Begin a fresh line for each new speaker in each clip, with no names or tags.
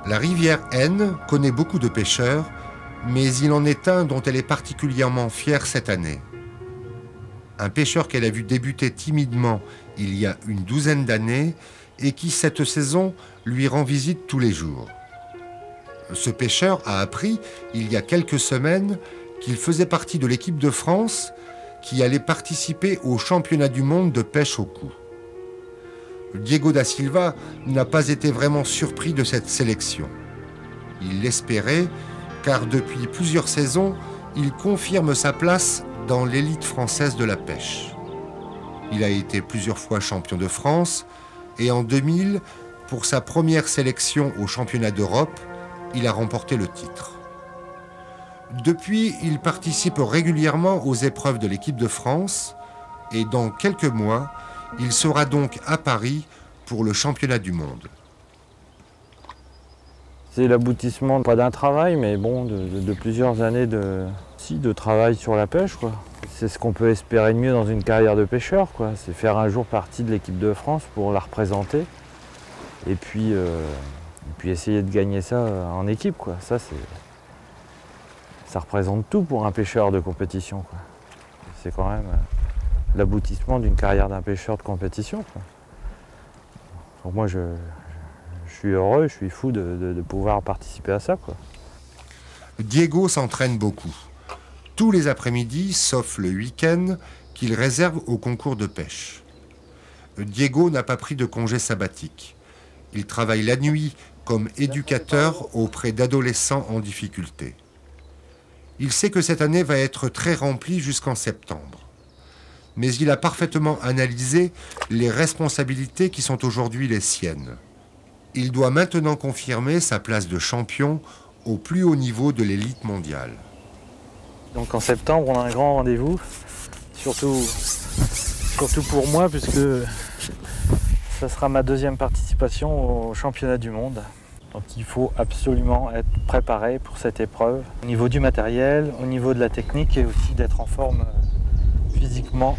La rivière Aisne connaît beaucoup de pêcheurs, mais il en est un dont elle est particulièrement fière cette année. Un pêcheur qu'elle a vu débuter timidement il y a une douzaine d'années et qui, cette saison, lui rend visite tous les jours. Ce pêcheur a appris, il y a quelques semaines, qu'il faisait partie de l'équipe de France qui allait participer au championnat du monde de pêche au coup. Diego da Silva n'a pas été vraiment surpris de cette sélection. Il l'espérait, car depuis plusieurs saisons, il confirme sa place dans l'élite française de la pêche. Il a été plusieurs fois champion de France et en 2000, pour sa première sélection au championnat d'Europe, il a remporté le titre. Depuis, il participe régulièrement aux épreuves de l'équipe de France et dans quelques mois, il sera donc à Paris pour le championnat du monde.
C'est l'aboutissement, pas d'un travail, mais bon, de plusieurs années de travail sur la pêche, quoi. C'est ce qu'on peut espérer de mieux dans une carrière de pêcheur, quoi. C'est faire un jour partie de l'équipe de France pour la représenter. Et puis essayer de gagner ça en équipe, quoi. Ça représente tout pour un pêcheur de compétition, quoi. C'est quand même l'aboutissement d'une carrière d'un pêcheur de compétition, quoi. Donc moi, je suis heureux, je suis fou de pouvoir participer à ça, quoi.
Diego s'entraîne beaucoup. Tous les après-midi, sauf le week-end, qu'il réserve au concours de pêche. Diego n'a pas pris de congé sabbatique. Il travaille la nuit comme éducateur auprès d'adolescents en difficulté. Il sait que cette année va être très remplie jusqu'en septembre. Mais il a parfaitement analysé les responsabilités qui sont aujourd'hui les siennes. Il doit maintenant confirmer sa place de champion au plus haut niveau de l'élite mondiale.
Donc en septembre, on a un grand rendez-vous, surtout pour moi, puisque ça sera ma deuxième participation au championnat du monde. Donc il faut absolument être préparé pour cette épreuve, au niveau du matériel, au niveau de la technique et aussi d'être en forme physiquement.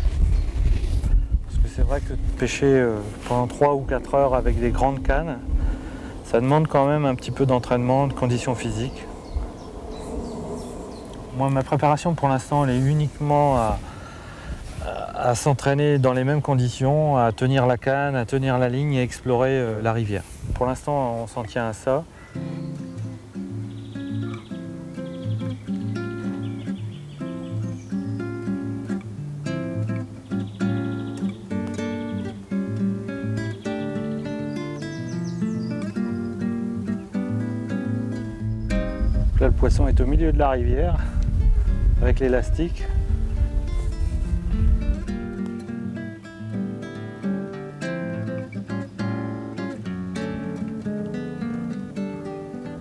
Parce que c'est vrai que pêcher pendant 3 ou 4 heures avec des grandes cannes, ça demande quand même un petit peu d'entraînement, de conditions physiques. Moi, ma préparation pour l'instant, elle est uniquement à s'entraîner dans les mêmes conditions, à tenir la canne, à tenir la ligne et explorer la rivière. Pour l'instant, on s'en tient à ça. Là, le poisson est au milieu de la rivière, avec l'élastique.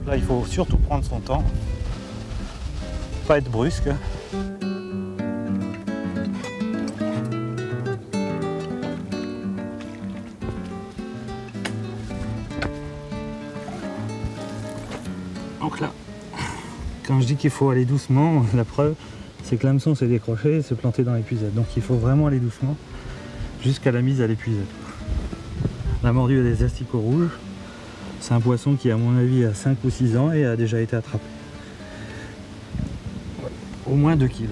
Là, il faut surtout prendre son temps, pas être brusque. Donc là, quand je dis qu'il faut aller doucement, la preuve, c'est que l'hameçon s'est décroché et s'est planté dans l'épuisette. Donc il faut vraiment aller doucement jusqu'à la mise à l'épuisette. La mordue a des asticots rouges. C'est un poisson qui, à mon avis, a 5 ou 6 ans et a déjà été attrapé. Au moins 2 kilos.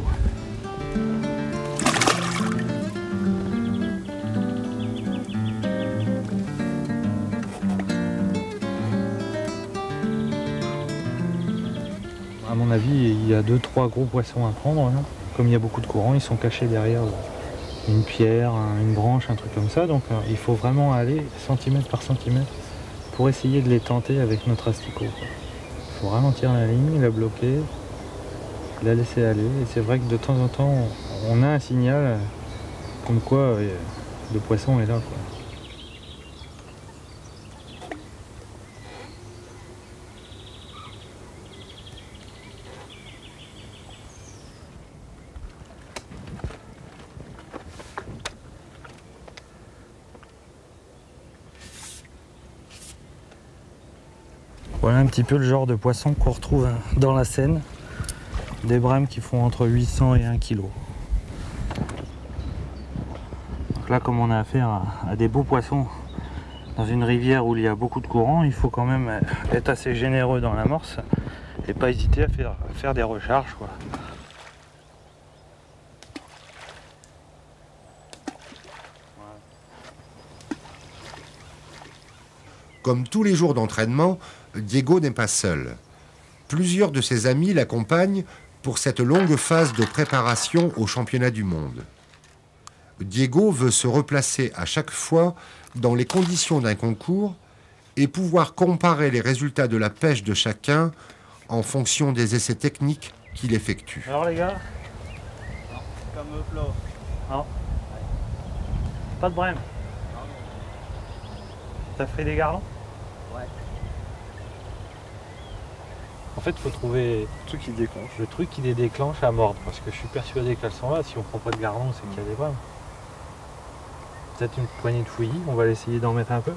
À mon avis, il y a 2-3 gros poissons à prendre. Là. Comme il y a beaucoup de courant, ils sont cachés derrière une pierre, une branche, un truc comme ça. Donc il faut vraiment aller centimètre par centimètre pour essayer de les tenter avec notre asticot. Il faut ralentir la ligne, la bloquer, la laisser aller. Et c'est vrai que de temps en temps, on a un signal comme quoi le poisson est là, quoi. Voilà un petit peu le genre de poisson qu'on retrouve dans la Seine. Des brèmes qui font entre 800 et 1 kg. Donc là, comme on a affaire à des beaux poissons Dans une rivière où il y a beaucoup de courant, il faut quand même être assez généreux dans l'amorce et pas hésiter à faire des recharges, quoi.
Comme tous les jours d'entraînement, Diego n'est pas seul. Plusieurs de ses amis l'accompagnent pour cette longue phase de préparation au championnat du monde. Diego veut se replacer à chaque fois dans les conditions d'un concours et pouvoir comparer les résultats de la pêche de chacun en fonction des essais techniques qu'il effectue.
Alors les gars,
non, comme Flo.
Non. Pas de brème. T'as fait des garlands?
Ouais.
En fait, il faut trouver le truc qui les déclenche à mordre, parce que je suis persuadé qu'elles sont là. Si on prend pas de garland, c'est qu'il y a des brèmes. Peut-être une poignée de fouillis, on va essayer d'en mettre un peu.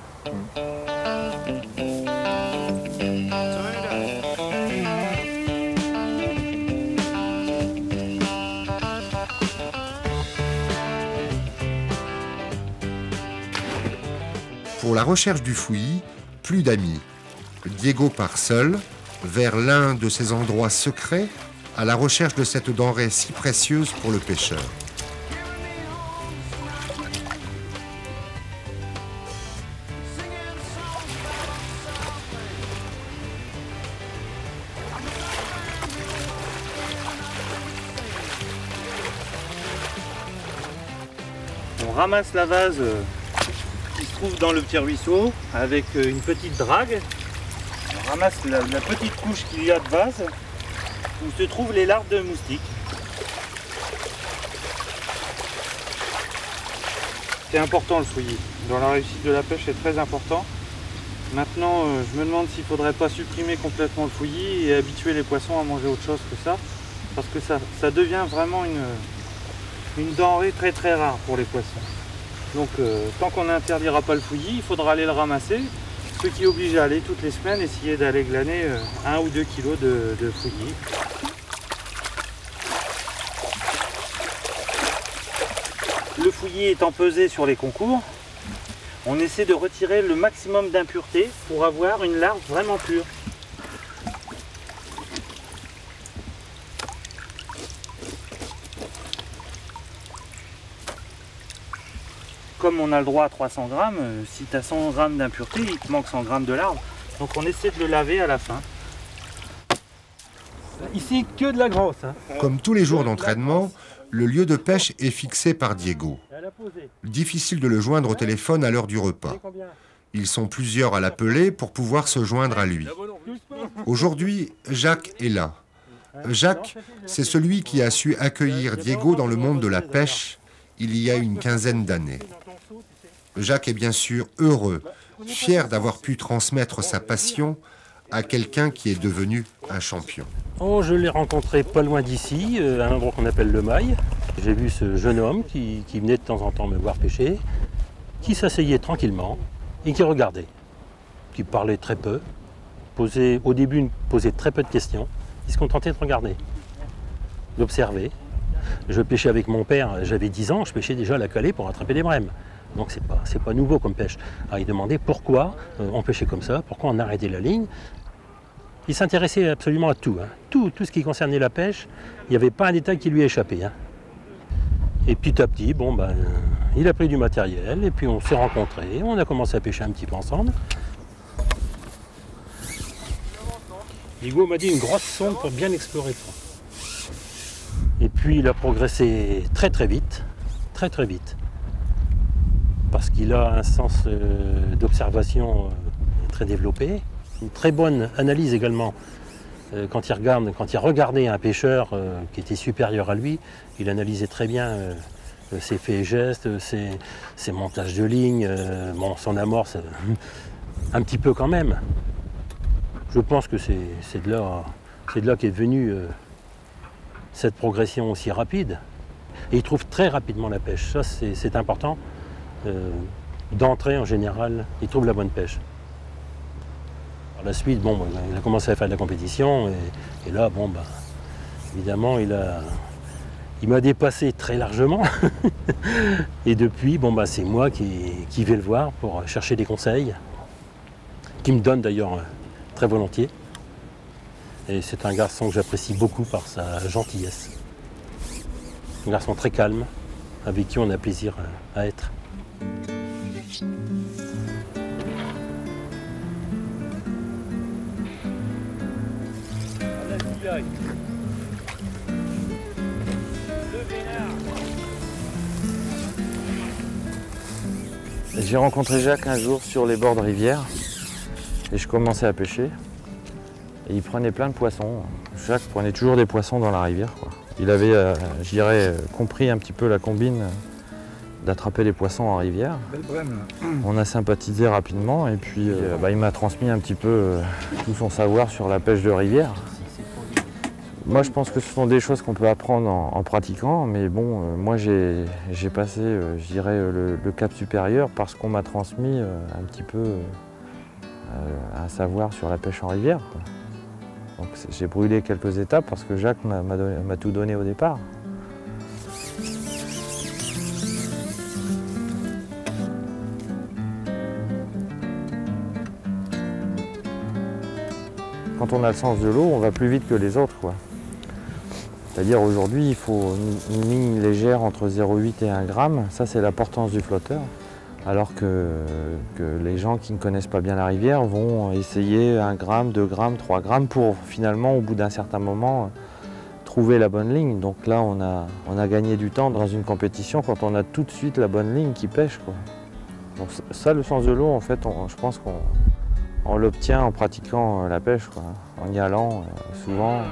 Pour la recherche du fouillis, plus d'amis. Diego part seul vers l'un de ces endroits secrets à la recherche de cette denrée si précieuse pour le pêcheur.
On ramasse la vase qui se trouve dans le petit ruisseau avec une petite drague. On ramasse la petite couche qu'il y a de vase où se trouvent les larves de moustiques. C'est important le fouillis. Dans la réussite de la pêche, c'est très important. Maintenant, je me demande s'il ne faudrait pas supprimer complètement le fouillis et habituer les poissons à manger autre chose que ça. Parce que ça devient vraiment une denrée très très rare pour les poissons. Donc tant qu'on n'interdira pas le fouillis, il faudra aller le ramasser, ce qui oblige à aller toutes les semaines essayer d'aller glaner 1 ou 2 kilos de fouillis. Le fouillis étant pesé sur les concours, on essaie de retirer le maximum d'impuretés pour avoir une larve vraiment pure. Comme on a le droit à 300 grammes, si tu as 100 grammes d'impureté, il te manque 100 grammes de larve. Donc on essaie de le laver à la fin. Ici, que de la grosse. Hein.
Comme tous les jours d'entraînement, le lieu de pêche est fixé par Diego. Difficile de le joindre au téléphone à l'heure du repas. Ils sont plusieurs à l'appeler pour pouvoir se joindre à lui. Aujourd'hui, Jacques est là. Jacques, c'est celui qui a su accueillir Diego dans le monde de la pêche il y a une quinzaine d'années. Jacques est bien sûr heureux, fier d'avoir pu transmettre sa passion à quelqu'un qui est devenu un champion.
Oh, je l'ai rencontré pas loin d'ici, à un endroit qu'on appelle le Mail. J'ai vu ce jeune homme qui venait de temps en temps me voir pêcher, qui s'asseyait tranquillement et qui regardait, qui parlait très peu, au début posait très peu de questions, il se contentait de regarder, d'observer. Je pêchais avec mon père, j'avais 10 ans, je pêchais déjà à la calée pour attraper des brèmes. Donc c'est pas nouveau comme pêche. Alors il demandait pourquoi on pêchait comme ça, pourquoi on arrêtait la ligne. Il s'intéressait absolument à tout, hein. Tout ce qui concernait la pêche, il n'y avait pas un détail qui lui échappait. Hein. Et petit à petit, il a pris du matériel et puis on s'est rencontrés, on a commencé à pêcher un petit peu ensemble. Diego m'a dit une grosse sonde pour bien explorer le fond. Et puis il a progressé très vite, très vite. Parce qu'il a un sens d'observation très développé, une très bonne analyse également. Quand il regardait un pêcheur qui était supérieur à lui, il analysait très bien ses faits et gestes, ses montages de ligne, son amorce, un petit peu quand même. Je pense que c'est de là qu'est venue cette progression aussi rapide. Et il trouve très rapidement la pêche, ça c'est important. D'entrée en général, il trouve la bonne pêche. Par la suite, il a commencé à faire de la compétition et là, évidemment, il Il m'a dépassé très largement. Et depuis, bon, bah, c'est moi qui vais le voir pour chercher des conseils, qui me donne d'ailleurs très volontiers. Et c'est un garçon que j'apprécie beaucoup par sa gentillesse. Un garçon très calme, avec qui on a plaisir à être.
J'ai rencontré Jacques un jour sur les bords de rivière et je commençais à pêcher. Et il prenait plein de poissons. Jacques prenait toujours des poissons dans la rivière, quoi. Il avait, je dirais, compris un petit peu la combine d'attraper les poissons en rivière. On a sympathisé rapidement et puis il m'a transmis un petit peu tout son savoir sur la pêche de rivière. Moi je pense que ce sont des choses qu'on peut apprendre en pratiquant, mais bon, moi j'ai passé, je dirais, le cap supérieur parce qu'on m'a transmis un petit peu un savoir sur la pêche en rivière, quoi. Donc j'ai brûlé quelques étapes parce que Jacques m'a tout donné au départ. Quand on a le sens de l'eau, on va plus vite que les autres, quoi. C'est-à-dire aujourd'hui, il faut une ligne légère entre 0,8 et 1 gramme. Ça, c'est la portance du flotteur. Alors que les gens qui ne connaissent pas bien la rivière vont essayer 1 gramme, 2 grammes, 3 grammes pour finalement, au bout d'un certain moment, trouver la bonne ligne. Donc là, on a gagné du temps dans une compétition quand on a tout de suite la bonne ligne qui pêche, quoi. Donc ça, le sens de l'eau, en fait, je pense qu'on l'obtient en pratiquant la pêche, quoi, en y allant souvent.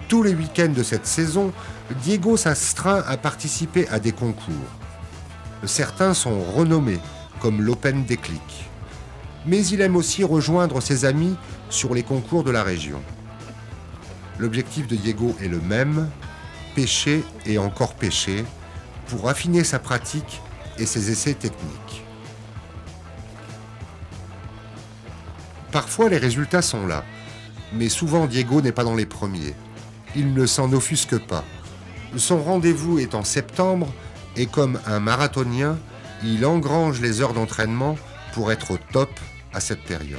Tous les week-ends de cette saison, Diego s'astreint à participer à des concours. Certains sont renommés, comme l'Open Déclic. Mais il aime aussi rejoindre ses amis sur les concours de la région. L'objectif de Diego est le même, pêcher et encore pêcher, pour affiner sa pratique et ses essais techniques. Parfois, les résultats sont là, mais souvent Diego n'est pas dans les premiers. Il ne s'en offusque pas. Son rendez-vous est en septembre et comme un marathonien, il engrange les heures d'entraînement pour être au top à cette période.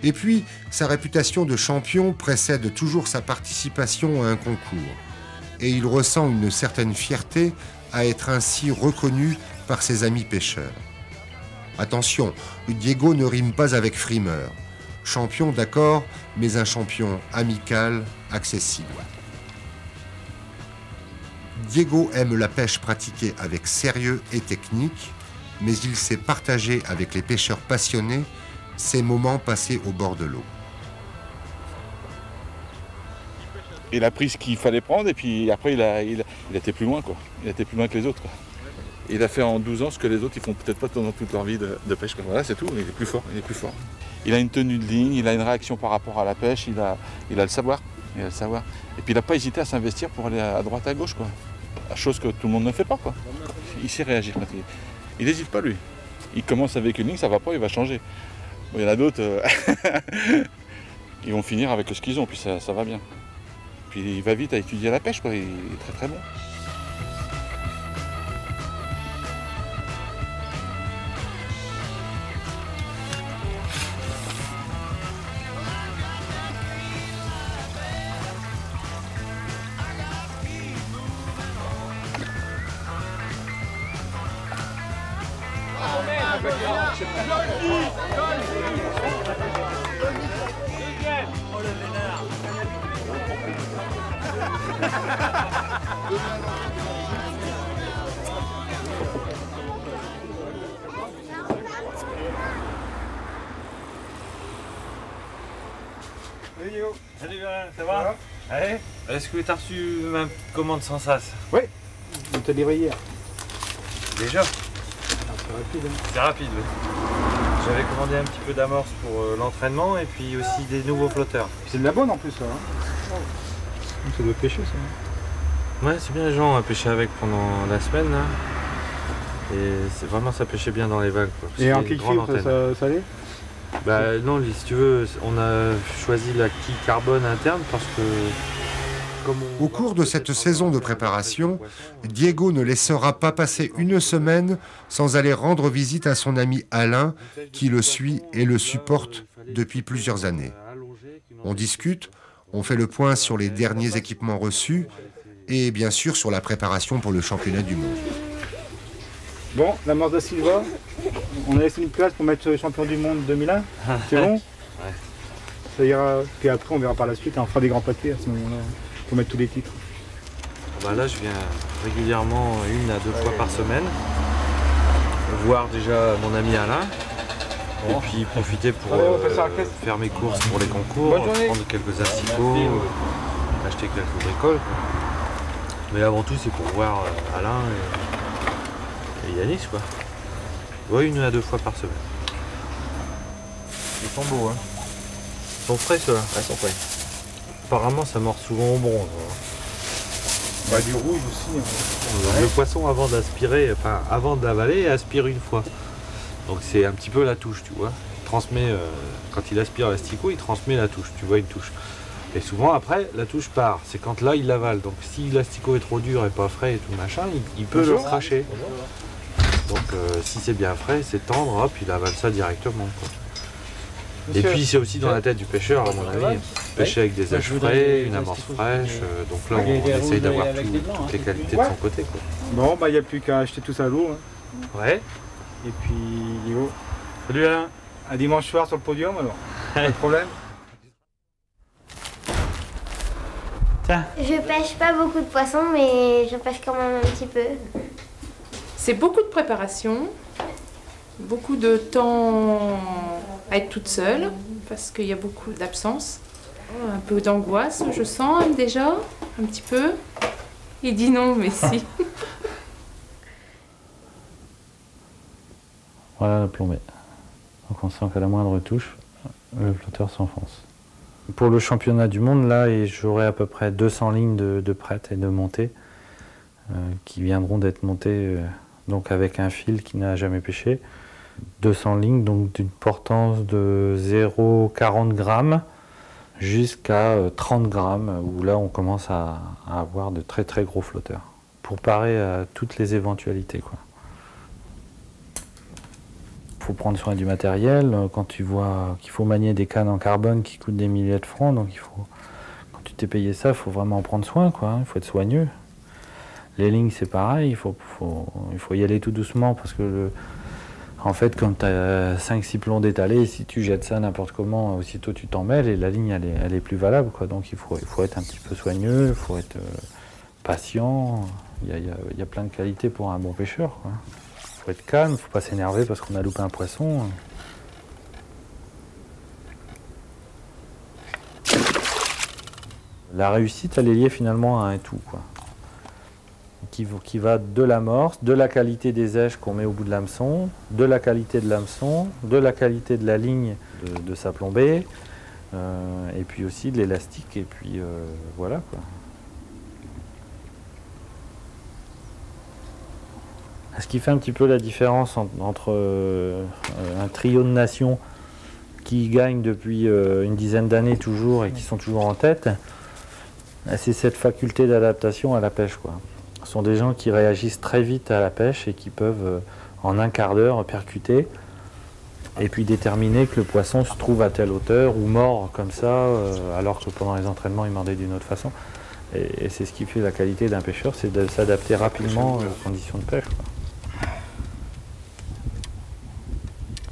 Et puis, sa réputation de champion précède toujours sa participation à un concours. Et il ressent une certaine fierté à être ainsi reconnu par ses amis pêcheurs. Attention, Diego ne rime pas avec frimeur. Champion, d'accord, mais un champion amical, accessible. Diego aime la pêche pratiquée avec sérieux et technique, mais il sait partager avec les pêcheurs passionnés ces moments passés au bord de l'eau.
Il a pris ce qu'il fallait prendre et puis après il a été plus loin, quoi. Il a été plus loin que les autres, quoi. Il a fait en 12 ans ce que les autres ils font peut-être pas pendant toute leur vie de pêche. Voilà, c'est tout, il est plus fort, il est plus fort. Il a une tenue de ligne, il a une réaction par rapport à la pêche, il a le savoir. Il a le savoir. Et puis il n'a pas hésité à s'investir pour aller à droite à gauche, quoi. Chose que tout le monde ne fait pas, quoi. Il sait réagir. Il n'hésite pas, lui. Il commence avec une ligne, ça va pas, il va changer. Bon, il y en a d'autres, ils vont finir avec ce qu'ils ont, puis ça va bien. Puis il va vite à étudier la pêche, quoi. Il est très très bon.
Salut Bernard, ça va? Allez. Est-ce que tu as reçu ma commande sans sas?
Oui, je te livré hier.
Déjà?
C'est rapide. Hein.
C'est rapide, oui. J'avais commandé un petit peu d'amorce pour l'entraînement et puis aussi des nouveaux flotteurs.
C'est de la bonne en plus, ça. Hein. Ça doit pêcher, ça.
Ouais, c'est bien, les gens ont pêché avec pendant la semaine. Là. Et c'est vraiment, ça pêchait bien dans les vagues. Quoi,
et en quille fibre, ça allait?
Bah non, si tu veux, on a choisi la quille carbone interne parce que...
Au cours de cette saison de préparation, Diego ne laissera pas passer une semaine sans aller rendre visite à son ami Alain, qui le suit et le supporte depuis plusieurs années. On discute, on fait le point sur les derniers équipements reçus et bien sûr sur la préparation pour le championnat du monde.
Bon, la Morse da Silva, on a laissé une place pour mettre champion du monde 2001, c'est bon? Ouais. Ça ira, puis après on verra par la suite, on fera des grands papiers à ce moment-là. Pour mettre tous les titres.
Bah là, je viens régulièrement 1 à 2 fois par semaine voir déjà mon ami Alain et puis profiter pour faire mes courses pour les concours, prendre quelques asticots, acheter quelques bricoles. Mais avant tout, c'est pour voir Alain et Yanis, quoi. Ouais, 1 à 2 fois par semaine.
Ils sont beaux, hein.
Ils sont frais, ceux-là.
Ouais, ils sont frais.
Apparemment, ça mord souvent au bronze.
Bah, du rouge aussi. Hein.
Le poisson, avant d'aspirer, enfin avant d'avaler, aspire une fois. Donc c'est un petit peu la touche, tu vois. Il transmet, quand il aspire l'asticot, il transmet la touche, tu vois, une touche. Et souvent après, la touche part. C'est quand là, il l'avale. Donc si l'asticot est trop dur et pas frais et tout machin, il peut le cracher. Donc si c'est bien frais, c'est tendre, hop, il avale ça directement, quoi. Et puis c'est aussi dans la tête du pêcheur, à mon avis. Pêcher avec des âges frais, une amorce fraîche. Donc là, on essaye d'avoir toutes les qualités de son côté, quoi.
Bon, bah il n'y a plus qu'à acheter tout ça à l'eau. Hein.
Ouais.
Et puis, Diego.
Salut Alain.
À dimanche soir sur le podium alors. Pas de problème.
Tiens.
Je pêche pas beaucoup de poissons, mais je pêche quand même un petit peu.
C'est beaucoup de préparation, beaucoup de temps à être toute seule, parce qu'il y a beaucoup d'absence. Un peu d'angoisse, je sens déjà, un petit peu. Il dit non, mais si.
Voilà la plombée. Donc on sent qu'à la moindre touche, le flotteur s'enfonce. Pour le championnat du monde, là, j'aurai à peu près 200 lignes de prêtes et de montées qui viendront d'être montées donc avec un fil qui n'a jamais pêché. 200 lignes, donc d'une portance de 0,40 grammes jusqu'à 30 grammes, où là on commence à avoir de très très gros flotteurs, pour parer à toutes les éventualités, quoi. Faut prendre soin du matériel. Quand tu vois qu'il faut manier des cannes en carbone qui coûtent des milliers de francs, donc quand tu t'es payé ça, il faut vraiment en prendre soin, quoi. Il faut être soigneux. Les lignes, c'est pareil, il faut y aller tout doucement, parce que en fait, comme tu as 5-6 plombs d'étalés, si tu jettes ça n'importe comment, aussitôt tu t'en mêles et la ligne elle est plus valable, quoi. Donc il faut être un petit peu soigneux, il faut être patient. Il y a plein de qualités pour un bon pêcheur, quoi. Il faut être calme, il ne faut pas s'énerver parce qu'on a loupé un poisson. La réussite, elle est liée finalement à un tout, quoi. Qui va de l'amorce, de la qualité des èches qu'on met au bout de l'hameçon, de la qualité de l'hameçon, de la qualité de la ligne de sa plombée, et puis aussi de l'élastique, et puis voilà, quoi. Ce qui fait un petit peu la différence entre un trio de nations qui gagnent depuis une dizaine d'années toujours et qui sont toujours en tête, c'est cette faculté d'adaptation à la pêche, quoi. Ce sont des gens qui réagissent très vite à la pêche et qui peuvent en un quart d'heure percuter et puis déterminer que le poisson se trouve à telle hauteur ou mord comme ça, alors que pendant les entraînements il mordait d'une autre façon. Et c'est ce qui fait la qualité d'un pêcheur, c'est de s'adapter rapidement aux conditions de pêche, quoi.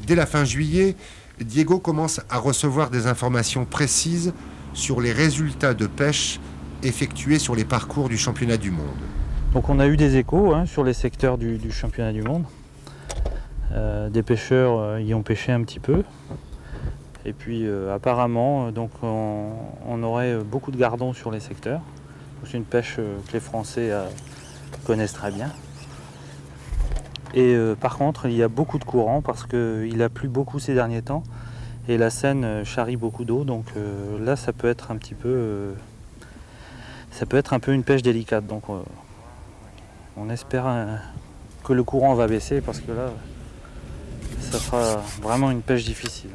Dès la fin juillet, Diego commence à recevoir des informations précises sur les résultats de pêche effectués sur les parcours du championnat du monde.
Donc on a eu des échos sur les secteurs du championnat du monde. Des pêcheurs y ont pêché un petit peu. Et puis apparemment, donc on aurait beaucoup de gardons sur les secteurs. C'est une pêche que les Français connaissent très bien. Et par contre, il y a beaucoup de courant parce qu'il a plu beaucoup ces derniers temps. Et la Seine charrie beaucoup d'eau, donc là ça peut être un petit peu... ça peut être un peu une pêche délicate. Donc on espère que le courant va baisser parce que là, ça sera vraiment une pêche difficile.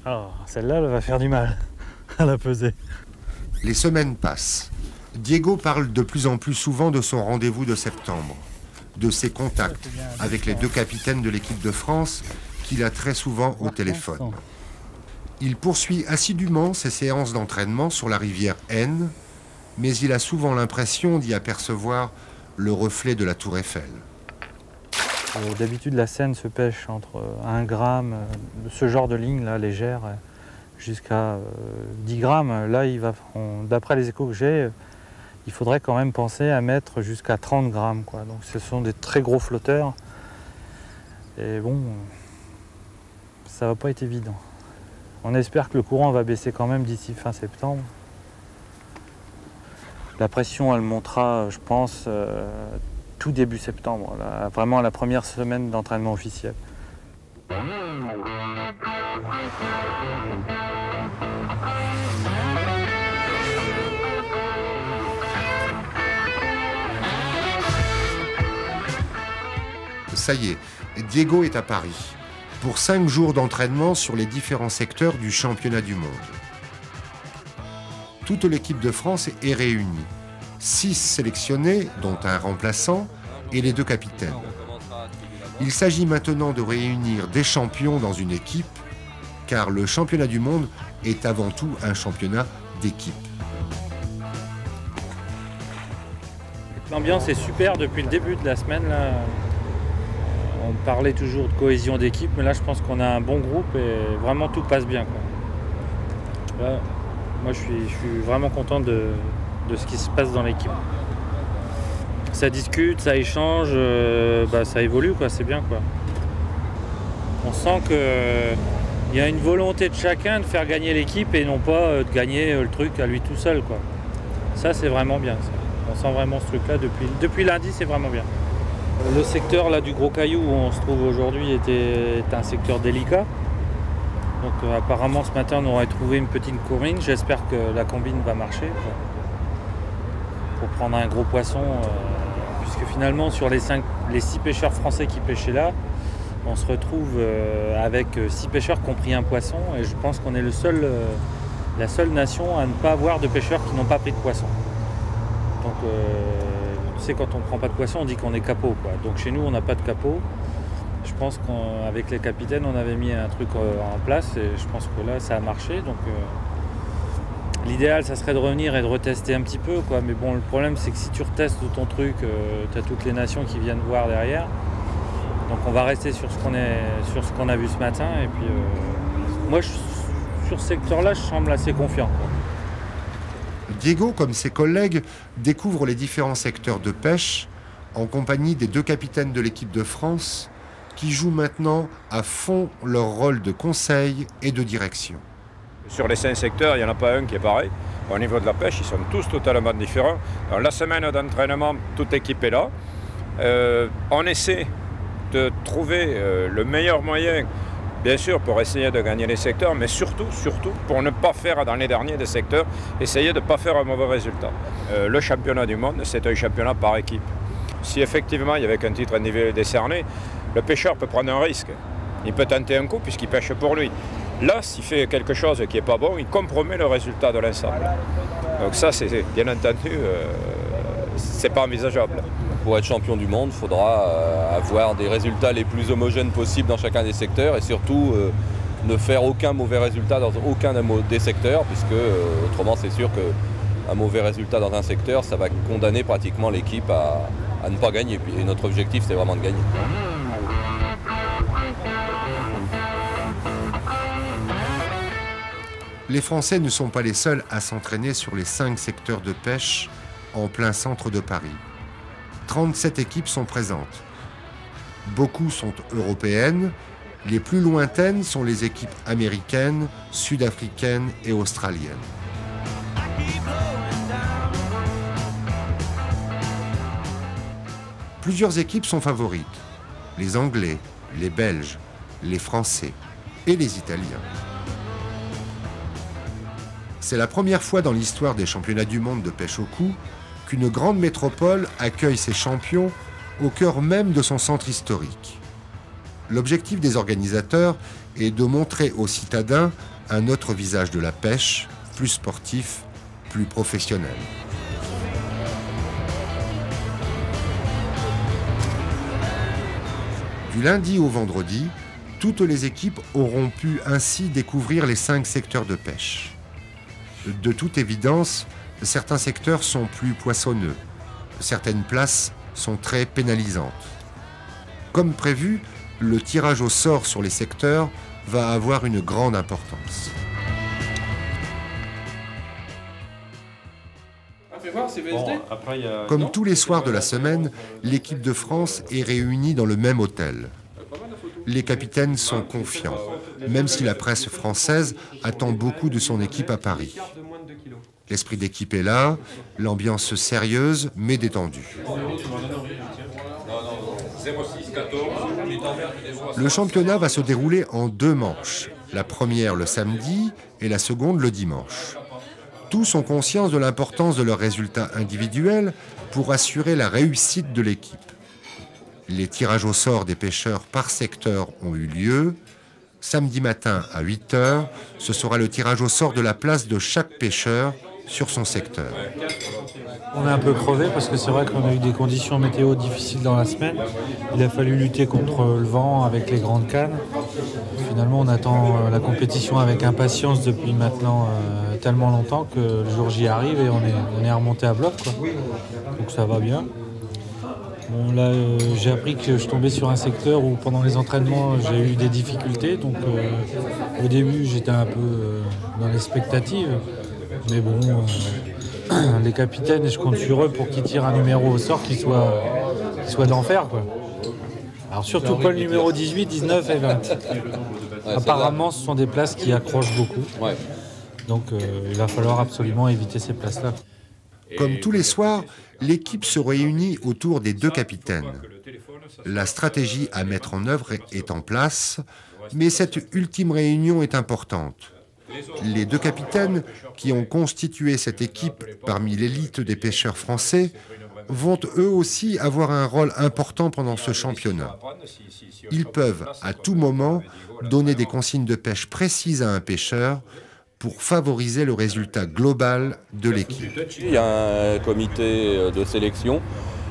Alors, celle-là, elle va faire du mal à la peser.
Les semaines passent. Diego parle de plus en plus souvent de son rendez-vous de septembre, de ses contacts avec les deux capitaines de l'équipe de France qu'il a très souvent au téléphone. Il poursuit assidûment ses séances d'entraînement sur la rivière Aisne, mais il a souvent l'impression d'y apercevoir le reflet de la tour Eiffel.
D'habitude, la Seine se pêche entre 1 gramme, ce genre de ligne là, légère, jusqu'à 10 grammes. Là, d'après les échos que j'ai, il faudrait quand même penser à mettre jusqu'à 30 grammes, quoi. Donc ce sont des très gros flotteurs. Et bon, ça va pas être évident. On espère que le courant va baisser quand même d'ici fin septembre. La pression, elle montera, je pense, tout début septembre, là, vraiment à la première semaine d'entraînement officiel.
Ça y est, Diego est à Paris pour 5 jours d'entraînement sur les différents secteurs du championnat du monde. Toute l'équipe de France est réunie. 6 sélectionnés, dont un remplaçant, et les 2 capitaines. Il s'agit maintenant de réunir des champions dans une équipe, car le championnat du monde est avant tout un championnat d'équipe.
L'ambiance est super depuis le début de la semaine, là. On parlait toujours de cohésion d'équipe, mais là je pense qu'on a un bon groupe et vraiment tout passe bien, quoi. Là, moi je suis vraiment content de ce qui se passe dans l'équipe. Ça discute, ça échange, ça évolue, quoi, c'est bien, quoi. On sent qu'il y a une volonté de chacun de faire gagner l'équipe et non pas de gagner le truc à lui tout seul, quoi. Ça c'est vraiment bien, ça. On sent vraiment ce truc-là depuis lundi, c'est vraiment bien. Le secteur là, du Gros Caillou où on se trouve aujourd'hui est un secteur délicat. Donc apparemment ce matin on aurait trouvé une petite combine. J'espère que la combine va marcher, quoi, pour prendre un gros poisson. Puisque finalement sur les 6 pêcheurs français qui pêchaient là, on se retrouve avec 6 pêcheurs qui ont pris un poisson. Et je pense qu'on est la seule nation à ne pas avoir de pêcheurs qui n'ont pas pris de poisson. Donc tu sais, quand on ne prend pas de poisson, on dit qu'on est capot, quoi. Donc chez nous, on n'a pas de capot. Je pense qu'avec les capitaines, on avait mis un truc en place et je pense que là, ça a marché. Donc l'idéal, ça serait de revenir et de retester un petit peu, quoi. Mais bon, le problème, c'est que si tu retestes ton truc, tu as toutes les nations qui viennent voir derrière. Donc on va rester sur ce qu'on a vu ce matin. Et puis moi, sur ce secteur-là, je semble assez confiant, quoi.
Diego, comme ses collègues, découvre les différents secteurs de pêche en compagnie des 2 capitaines de l'équipe de France qui jouent maintenant à fond leur rôle de conseil et de direction.
Sur les 5 secteurs, il n'y en a pas un qui est pareil. Au niveau de la pêche, ils sont tous totalement différents. Dans la semaine d'entraînement, toute l'équipe est là. On essaie de trouver le meilleur moyen, bien sûr, pour essayer de gagner les secteurs, mais surtout, pour ne pas faire dans les derniers des secteurs, essayer de ne pas faire un mauvais résultat. Le championnat du monde, c'est un championnat par équipe. Si effectivement il y avait qu'un titre individuel décerné, le pêcheur peut prendre un risque. Il peut tenter un coup puisqu'il pêche pour lui. Là, s'il fait quelque chose qui n'est pas bon, il compromet le résultat de l'ensemble. Donc ça, c'est bien entendu, c'est pas envisageable.
Pour être champion du monde, il faudra avoir des résultats les plus homogènes possibles dans chacun des secteurs et surtout ne faire aucun mauvais résultat dans aucun des secteurs, puisque autrement c'est sûr qu'un mauvais résultat dans un secteur, ça va condamner pratiquement l'équipe à ne pas gagner. Et notre objectif, c'est vraiment de gagner.
Les Français ne sont pas les seuls à s'entraîner sur les 5 secteurs de pêche en plein centre de Paris. 37 équipes sont présentes. Beaucoup sont européennes. Les plus lointaines sont les équipes américaines, sud-africaines et australiennes. Plusieurs équipes sont favorites. Les Anglais, les Belges, les Français et les Italiens. C'est la première fois dans l'histoire des championnats du monde de pêche au coup qu'une grande métropole accueille ses champions au cœur même de son centre historique. L'objectif des organisateurs est de montrer aux citadins un autre visage de la pêche, plus sportif, plus professionnel. Du lundi au vendredi, toutes les équipes auront pu ainsi découvrir les 5 secteurs de pêche. De toute évidence, certains secteurs sont plus poissonneux. Certaines places sont très pénalisantes. Comme prévu, le tirage au sort sur les secteurs va avoir une grande importance. Comme tous les soirs de la semaine, l'équipe de France est réunie dans le même hôtel. Les capitaines sont confiants, même si la presse française attend beaucoup de son équipe à Paris. L'esprit d'équipe est là, l'ambiance sérieuse mais détendue. Le championnat va se dérouler en 2 manches, la première le samedi et la seconde le dimanche. Tous ont conscience de l'importance de leurs résultats individuels pour assurer la réussite de l'équipe. Les tirages au sort des pêcheurs par secteur ont eu lieu. Samedi matin à 8 h, ce sera le tirage au sort de la place de chaque pêcheur sur son secteur.
On est un peu crevé parce que c'est vrai qu'on a eu des conditions météo difficiles dans la semaine. Il a fallu lutter contre le vent avec les grandes cannes. Finalement, on attend la compétition avec impatience depuis maintenant tellement longtemps que le jour J arrive et on est remonté à bloc, quoi. Donc ça va bien. Bon, là, j'ai appris que je tombais sur un secteur où pendant les entraînements, j'ai eu des difficultés. Donc au début, j'étais un peu dans l'expectative. Mais bon, les capitaines, je compte sur eux pour qu'ils tirent un numéro au sort qui soit d'enfer, quoi. Alors surtout pas le numéro 18, 19 et 20. Apparemment, ce sont des places qui accrochent beaucoup. Donc il va falloir absolument éviter ces places-là.
Comme tous les soirs, l'équipe se réunit autour des 2 capitaines. La stratégie à mettre en œuvre est en place, mais cette ultime réunion est importante. Les 2 capitaines qui ont constitué cette équipe parmi l'élite des pêcheurs français vont eux aussi avoir un rôle important pendant ce championnat. Ils peuvent à tout moment donner des consignes de pêche précises à un pêcheur pour favoriser le résultat global de l'équipe.
Il y a un comité de sélection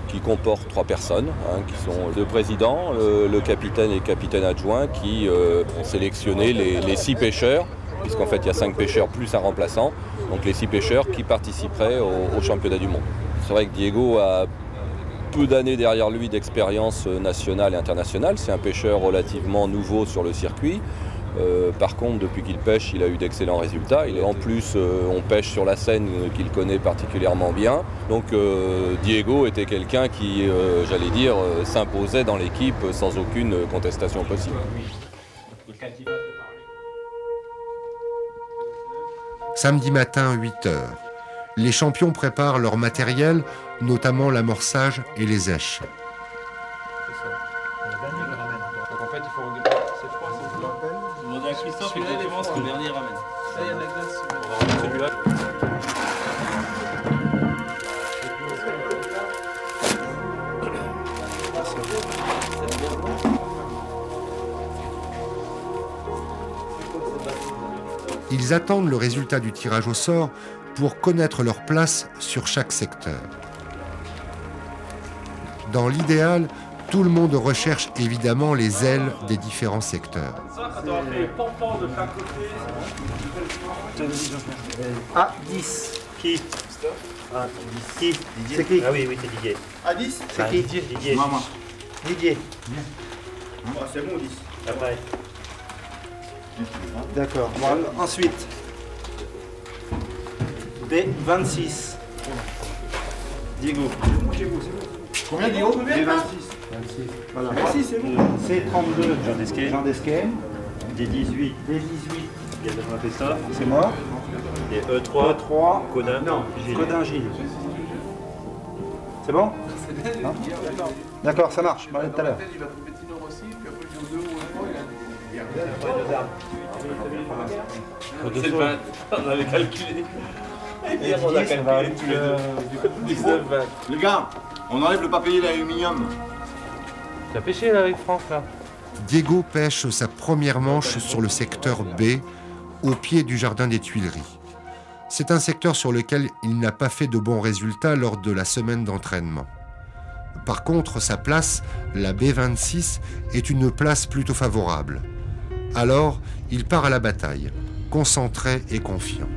qui comporte 3 personnes, qui sont 2 présidents, le capitaine et le capitaine adjoint qui ont sélectionné les 6 pêcheurs, puisqu'en fait il y a 5 pêcheurs plus un remplaçant, donc les 6 pêcheurs qui participeraient au championnat du monde. C'est vrai que Diego a peu d'années derrière lui d'expérience nationale et internationale, c'est un pêcheur relativement nouveau sur le circuit. Par contre, depuis qu'il pêche, il a eu d'excellents résultats. En plus, on pêche sur la Seine qu'il connaît particulièrement bien. Donc Diego était quelqu'un qui, j'allais dire, s'imposait dans l'équipe sans aucune contestation possible.
Samedi matin, 8 h. Les champions préparent leur matériel, notamment l'amorçage et les èches. Ils attendent le résultat du tirage au sort pour connaître leur place sur chaque secteur. Dans l'idéal, tout le monde recherche évidemment les ailes des différents secteurs.
Ah, 10.
Qui
Ah, 10. Qui c'est qui?
Ah oui, c'est Didier.
Ah, 10 c'est qui?
Didier.
Maman.
Didier.
Ah, c'est bon, 10.
Après.
D'accord. Bon, ensuite. B26. Diego. Combien Diego? B26. 26. Voilà. 26, c'est bon. C32. Jean Desquet.
D18.
D18.
Il y a déjà fait ça.
C'est mort.
Et E3.
E3.
Codin.
Non,
Gilles.
Codin Gilles. C'est bon? Hein? D'accord, ça marche. Tout à l'heure.
C'est le 20, on avait calculé. Hier, on a calculé tous les deux. 19, 20.
Les gars, on enlève le papier d'aluminium.
Tu as pêché là avec Franck là?
Diego pêche sa première manche sur le secteur B, au pied du jardin des Tuileries. C'est un secteur sur lequel il n'a pas fait de bons résultats lors de la semaine d'entraînement. Par contre, sa place, la B26, est une place plutôt favorable. Alors, il part à la bataille, concentré et confiant.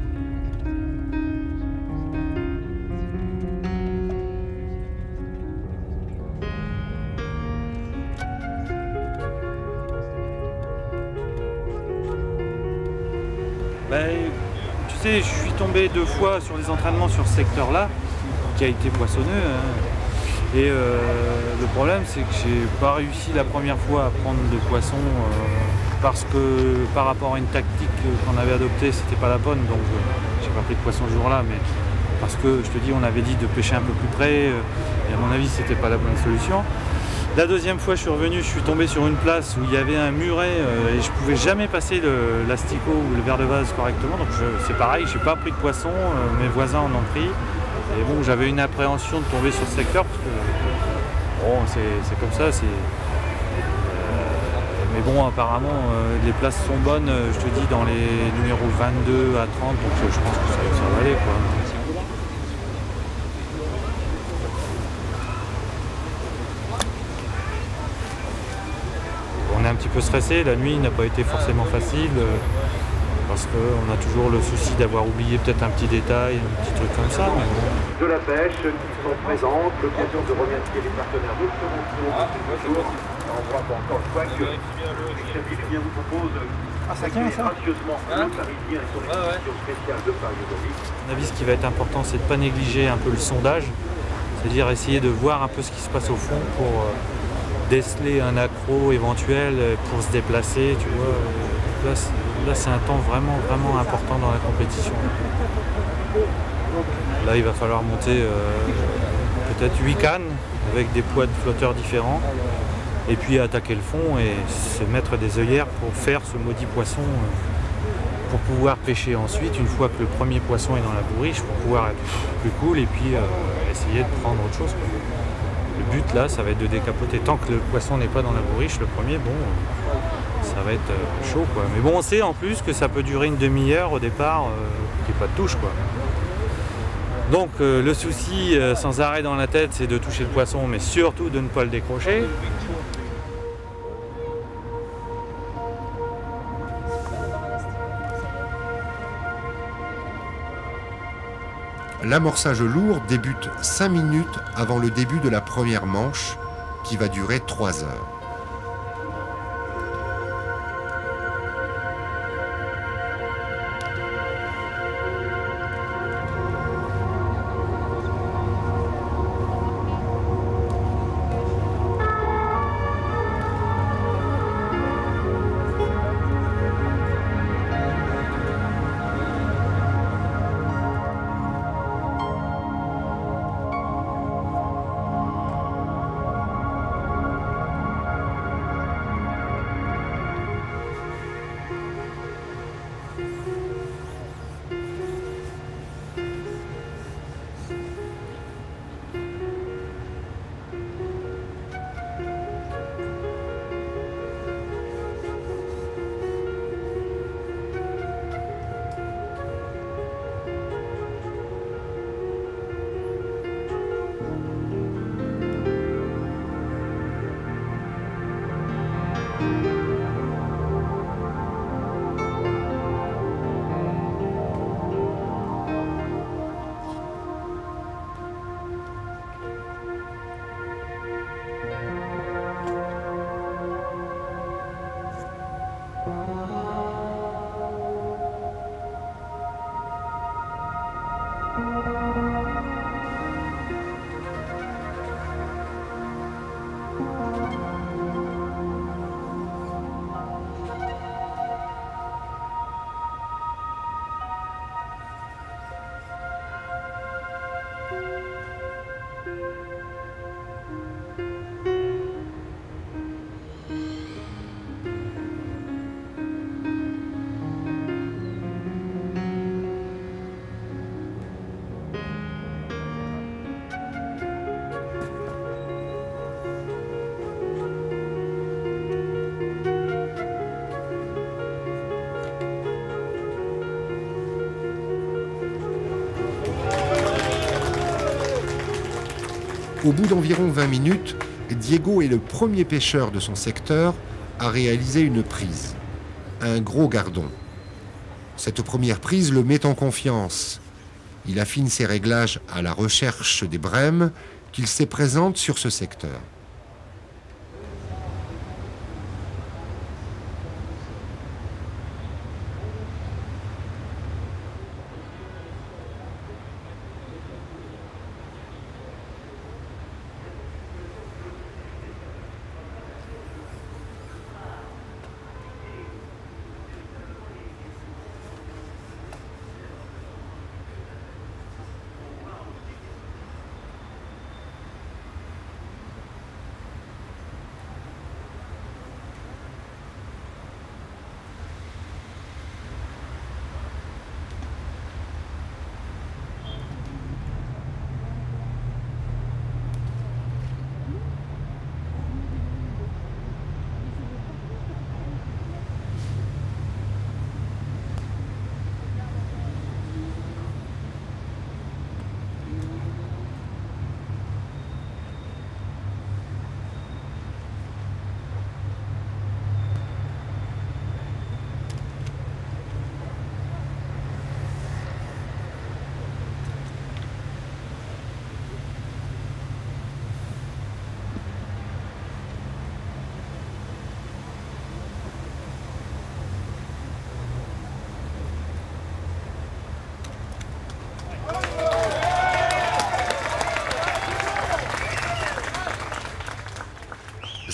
Tu sais, je suis tombé 2 fois sur des entraînements sur ce secteur-là, qui a été poissonneux. Hein. Et le problème, c'est que j'ai pas réussi la première fois à prendre de poissons parce que par rapport à une tactique qu'on avait adoptée, c'était pas la bonne. Donc j'ai pas pris de poisson ce jour-là, mais parce que je te dis, on avait dit de pêcher un peu plus près, et à mon avis, c'était pas la bonne solution. La deuxième fois, je suis revenu, je suis tombé sur une place où il y avait un muret et je pouvais jamais passer l'asticot ou le verre de vase correctement. Donc c'est pareil, j'ai pas pris de poisson, mes voisins en ont pris. Et bon, j'avais une appréhension de tomber sur ce secteur parce que bon, c'est comme ça. Mais bon, apparemment, les places sont bonnes. Je te dis dans les numéros 22 à 30, donc je pense que ça va aller, quoi. On est un petit peu stressé, la nuit n'a pas été forcément facile parce qu'on a toujours le souci d'avoir oublié peut-être un petit détail, un petit truc comme ça. Mais bon.
De la pêche qui sont présentes, l'occasion de remercier les partenaires de ce jour. On voit encore une fois que Xavier vous propose gracieusement le Parisien et son émission spéciale de Paris aujourd'hui.
À mon avis, ce qui va être important, c'est de ne pas négliger un peu le sondage, c'est-à-dire essayer de voir un peu ce qui se passe au fond pour déceler un accro éventuel pour se déplacer, tu vois. Là c'est un temps vraiment important dans la compétition. Là, il va falloir monter peut-être 8 cannes avec des poids de flotteurs différents et puis attaquer le fond et se mettre des œillères pour faire ce maudit poisson pour pouvoir pêcher ensuite une fois que le premier poisson est dans la bourriche pour pouvoir être plus cool et puis essayer de prendre autre chose, quoi. Le but là, ça va être de décapoter. Tant que le poisson n'est pas dans la bourriche, le premier, bon, ça va être chaud, quoi. Mais bon, on sait en plus que ça peut durer une demi-heure au départ, qu'il n'y ait pas de touche, quoi. Donc le souci sans arrêt dans la tête, c'est de toucher le poisson, mais surtout de ne pas le décrocher.
L'amorçage lourd débute 5 minutes avant le début de la première manche, qui va durer 3 heures. Au bout d'environ 20 minutes, Diego est le premier pêcheur de son secteur à réaliser une prise. Un gros gardon. Cette première prise le met en confiance. Il affine ses réglages à la recherche des brèmes qu'il se présente sur ce secteur.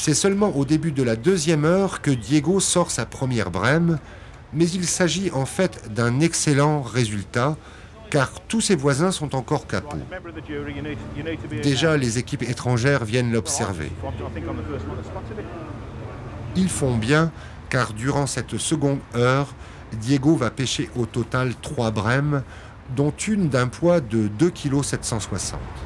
C'est seulement au début de la deuxième heure que Diego sort sa première brème, mais il s'agit en fait d'un excellent résultat, car tous ses voisins sont encore capots. Déjà, les équipes étrangères viennent l'observer. Ils font bien, car durant cette seconde heure, Diego va pêcher au total 3 brèmes, dont une d'un poids de 2,760 kg.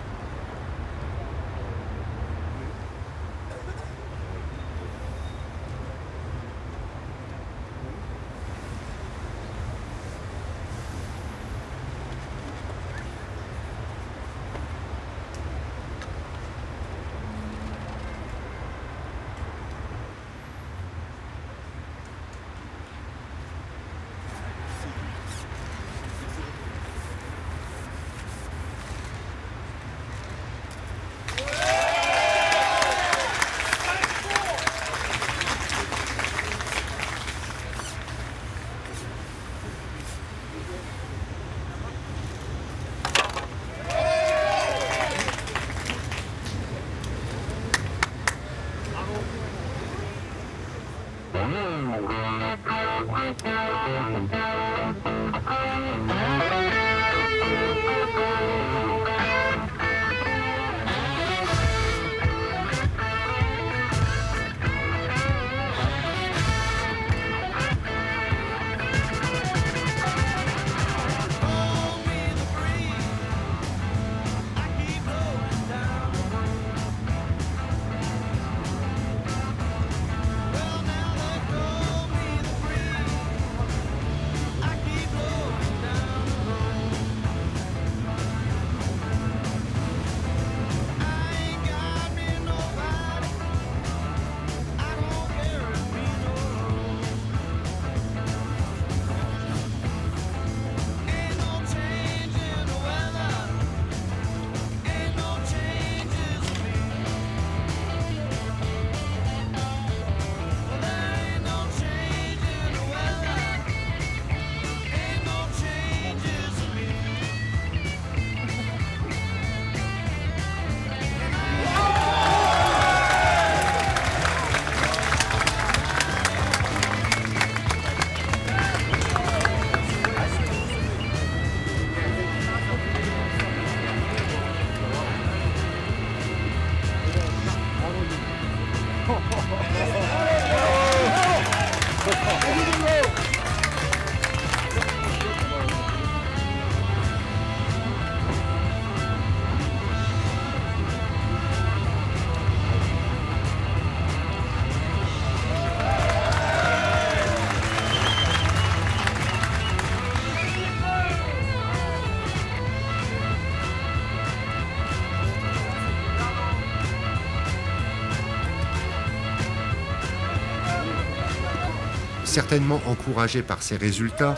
Certainement encouragé par ses résultats,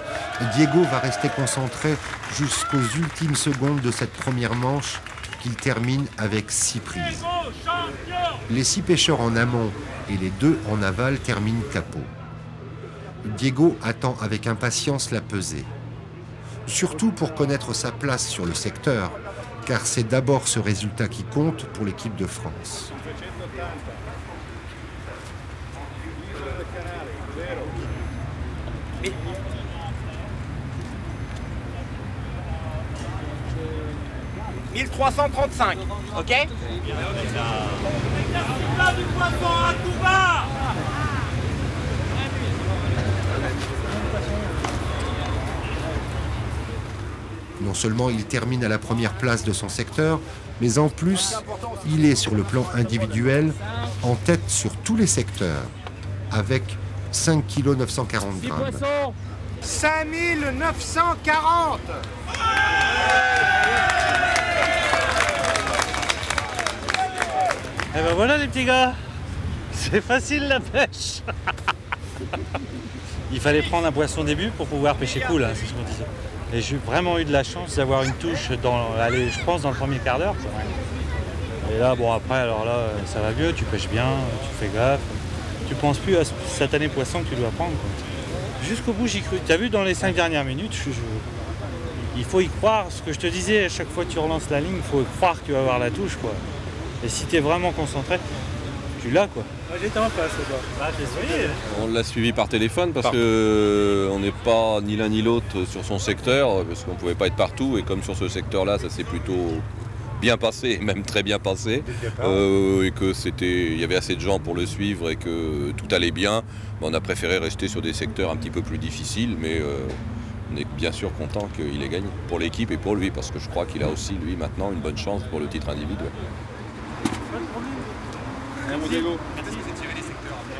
Diego va rester concentré jusqu'aux ultimes secondes de cette première manche qu'il termine avec 6 prises. Les 6 pêcheurs en amont et les 2 en aval terminent capot. Diego attend avec impatience la pesée. Surtout pour connaître sa place sur le secteur, car c'est d'abord ce résultat qui compte pour l'équipe de France.
« 1335, ok ?
Non seulement il termine à la première place de son secteur, mais en plus, il est sur le plan individuel en tête sur tous les secteurs, avec 5 kg 940 grammes.
5940 !
Et ben voilà les petits gars, c'est facile la pêche. Il fallait prendre un poisson début pour pouvoir pêcher cool, hein, c'est ce qu'on disait. Et j'ai vraiment eu de la chance d'avoir une touche dans, allez, je pense dans le premier quart d'heure. Et là, bon après, alors là, ça va mieux, tu pêches bien, tu fais gaffe. Tu penses plus à ce satané poisson que tu dois prendre, quoi. Jusqu'au bout, j'y cru. Tu as vu dans les 5 dernières minutes, il faut y croire. Ce que je te disais, à chaque fois que tu relances la ligne, il faut croire que tu vas avoir la touche, quoi. Et si tu es vraiment concentré, tu l'as, quoi.
J'étais en face, quoi.
Ah, t'es sûr ?
On l'a suivi par téléphone parce qu'on n'est pas ni l'un ni l'autre sur son secteur, parce qu'on ne pouvait pas être partout. Et comme sur ce secteur-là, ça s'est plutôt bien passé, même très bien passé, et que il y avait assez de gens pour le suivre et que tout allait bien, on a préféré rester sur des secteurs un petit peu plus difficiles, mais on est bien sûr content qu'il ait gagné pour l'équipe et pour lui, parce que je crois qu'il a aussi, lui, maintenant, une bonne chance pour le titre individuel.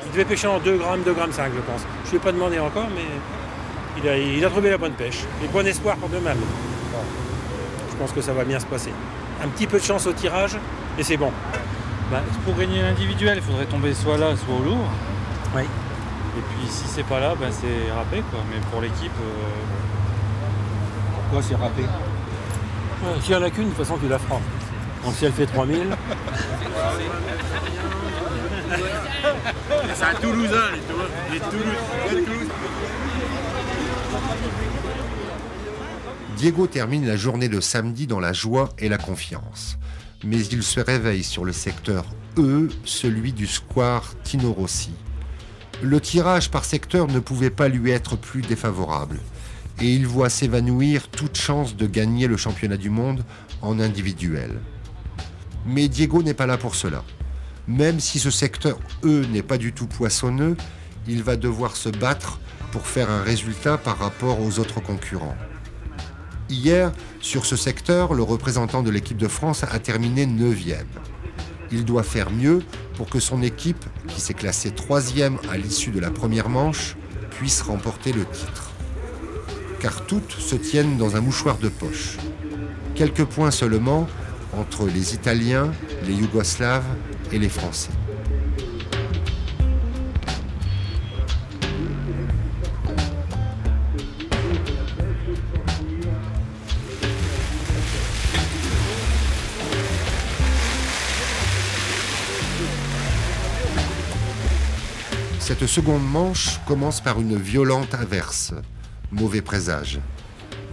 Il devait pêcher en 2 grammes, 2 grammes 5, je pense. Je ne lui ai pas demandé encore, mais il a trouvé la bonne pêche. Et bon espoir pour demain. Je pense que ça va bien se passer. Un petit peu de chance au tirage, et c'est bon.
Bah, pour gagner l'individuel, il faudrait tomber soit là, soit au lourd.
Oui.
Et puis si c'est pas là, bah, c'est râpé, quoi. Mais pour l'équipe...
Pourquoi c'est râpé?
S'il n'y en a qu'une, de toute façon, tu la feras. Donc si elle fait 3000...
C'est un Toulousain, les Toulouse.
Diego termine la journée de samedi dans la joie et la confiance. Mais il se réveille sur le secteur E, celui du square Tino Rossi. Le tirage par secteur ne pouvait pas lui être plus défavorable. Et il voit s'évanouir toute chance de gagner le championnat du monde en individuel. Mais Diego n'est pas là pour cela. Même si ce secteur E n'est pas du tout poissonneux, il va devoir se battre pour faire un résultat par rapport aux autres concurrents. Hier, sur ce secteur, le représentant de l'équipe de France a terminé 9e. Il doit faire mieux pour que son équipe, qui s'est classée 3e à l'issue de la première manche, puisse remporter le titre. Car toutes se tiennent dans un mouchoir de poche. Quelques points seulement entre les Italiens, les Yougoslaves et les Français. Cette seconde manche commence par une violente averse. Mauvais présage.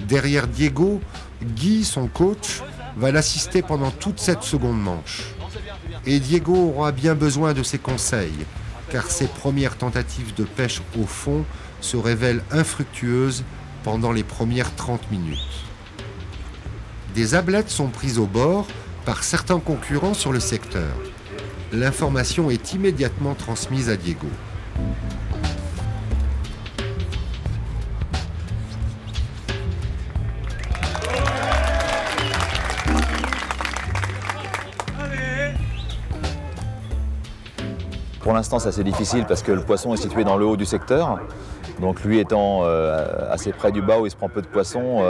Derrière Diego, Guy, son coach, va l'assister pendant toute cette seconde manche. Et Diego aura bien besoin de ses conseils, car ses premières tentatives de pêche au fond se révèlent infructueuses pendant les premières 30 minutes. Des ablettes sont prises au bord par certains concurrents sur le secteur. L'information est immédiatement transmise à Diego.
Pour l'instant, c'est assez difficile parce que le poisson est situé dans le haut du secteur. Donc lui étant assez près du bas où il se prend peu de poissons,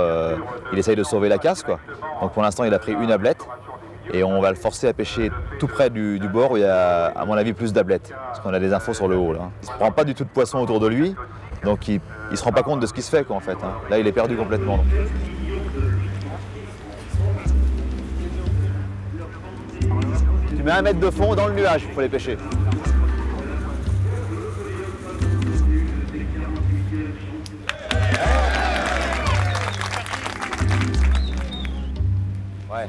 il essaye de sauver la casse, quoi. Donc pour l'instant, il a pris une ablette et on va le forcer à pêcher tout près du bord où il y a, à mon avis, plus d'ablettes. Parce qu'on a des infos sur le haut, là. Il ne se prend pas du tout de poissons autour de lui Donc il ne se rend pas compte de ce qui se fait quoi, en fait. Hein. Là il est perdu complètement. Donc. Tu mets 1 mètre de fond dans le nuage, il faut les pêcher. Ouais.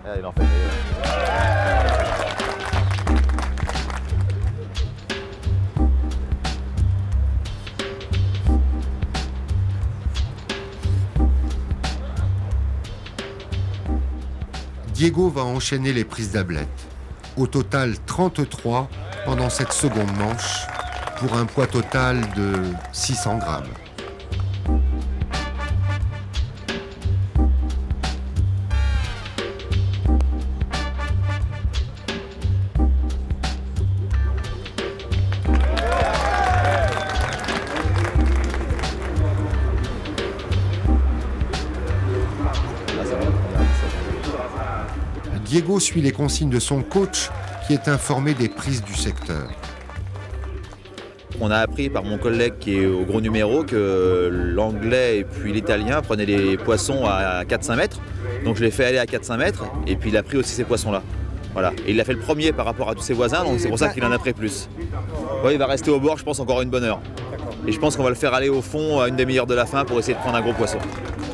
Ah, il en fait.
Diego va enchaîner les prises d'ablette. Au total 33 pendant cette seconde manche, pour un poids total de 600 grammes. Diego suit les consignes de son coach qui est informé des prises du secteur.
On a appris par mon collègue qui est au gros numéro que l'anglais et puis l'italien prenaient les poissons à 4-5 mètres. Donc je l'ai fait aller à 4-5 mètres et puis il a pris aussi ces poissons-là. Voilà. Et il a fait le premier par rapport à tous ses voisins, donc c'est pour ça qu'il en a pris plus. Ouais, il va rester au bord, je pense, encore une bonne heure. Et je pense qu'on va le faire aller au fond à une demi-heure de la fin pour essayer de prendre un gros poisson.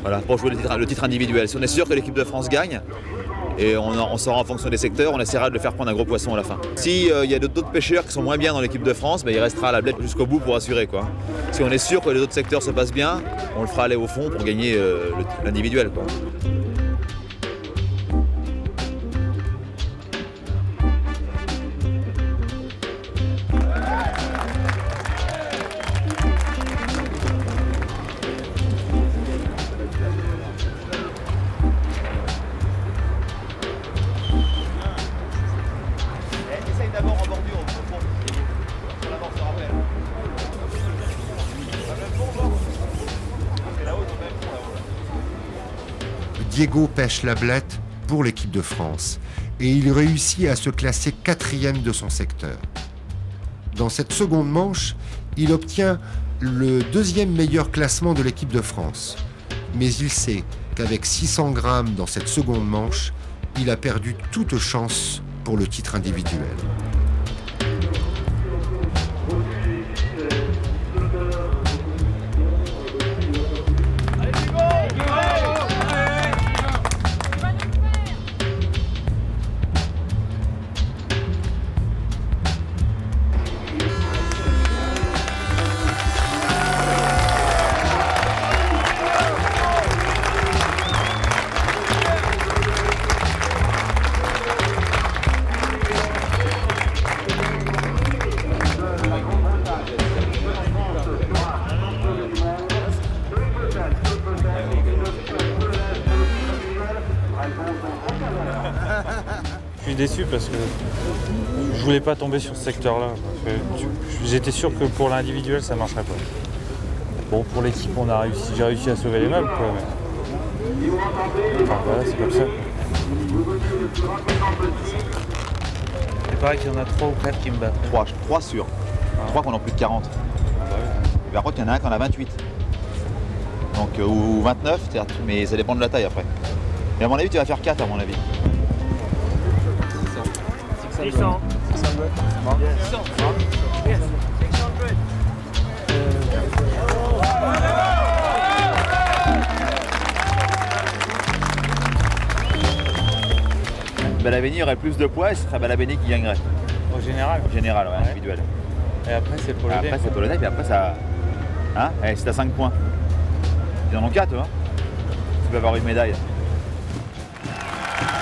Voilà, pour jouer le titre individuel. Si on est sûr que l'équipe de France gagne, et on saura en fonction des secteurs, on essaiera de le faire prendre un gros poisson à la fin. Si y a d'autres pêcheurs qui sont moins bien dans l'équipe de France, il restera à la blette jusqu'au bout pour assurer, quoi. Si on est sûr que les autres secteurs se passent bien, on le fera aller au fond pour gagner l'individuel, quoi.
Diego pêche la blette pour l'équipe de France et il réussit à se classer 4e de son secteur. Dans cette seconde manche, il obtient le 2e meilleur classement de l'équipe de France. Mais il sait qu'avec 600 grammes dans cette seconde manche, il a perdu toute chance pour le titre individuel.
Je suis déçu parce que je voulais pas tomber sur ce secteur-là. J'étais sûr que pour l'individuel, ça marcherait pas. Bon, pour l'équipe, j'ai réussi à sauver les meubles, quoi. Mais... Enfin, voilà, c'est comme ça. Il paraît qu'il y en a 3 ou 4 qui me battent.
3 sûrs. 3 qui en ont plus de 40. Et par contre, il y en a un qui en a 28. Donc, ou 29, mais ça dépend de la taille après. Et à mon avis, tu vas faire 4 à mon avis.
600. 600. Yes. 600.
Balabeni aurait plus de poids et ce serait Balabeni qui gagnerait.
Au général?
Au général, ouais, individuel.
Et après, c'est Polonais.
Après, c'est Polonais, puis après, ça. Hein? Allez, c'est à 5 points. Ils en ont 4, hein? Tu peux avoir une médaille.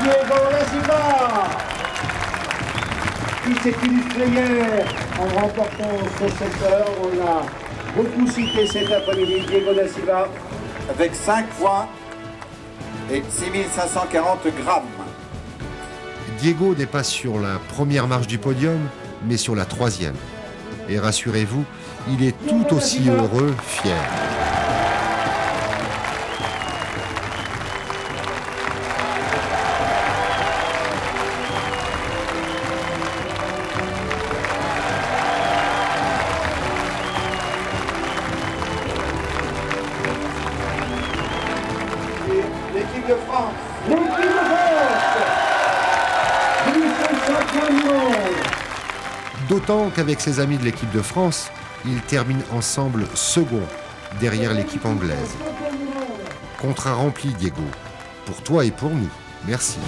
Diego Da Silva, qui s'est illustré hier en remportant son secteur. On a beaucoup cité cet après-midi Diego Da Silva
avec 5 points et 6540 grammes.
Diego n'est pas sur la première marche du podium, mais sur la 3e. Et rassurez-vous, il est tout aussi heureux, fier.
L'équipe de France.
D'autant qu'avec ses amis de l'équipe de France, ils terminent ensemble second derrière l'équipe anglaise. Contrat rempli, Diego. Pour toi et pour nous. Merci.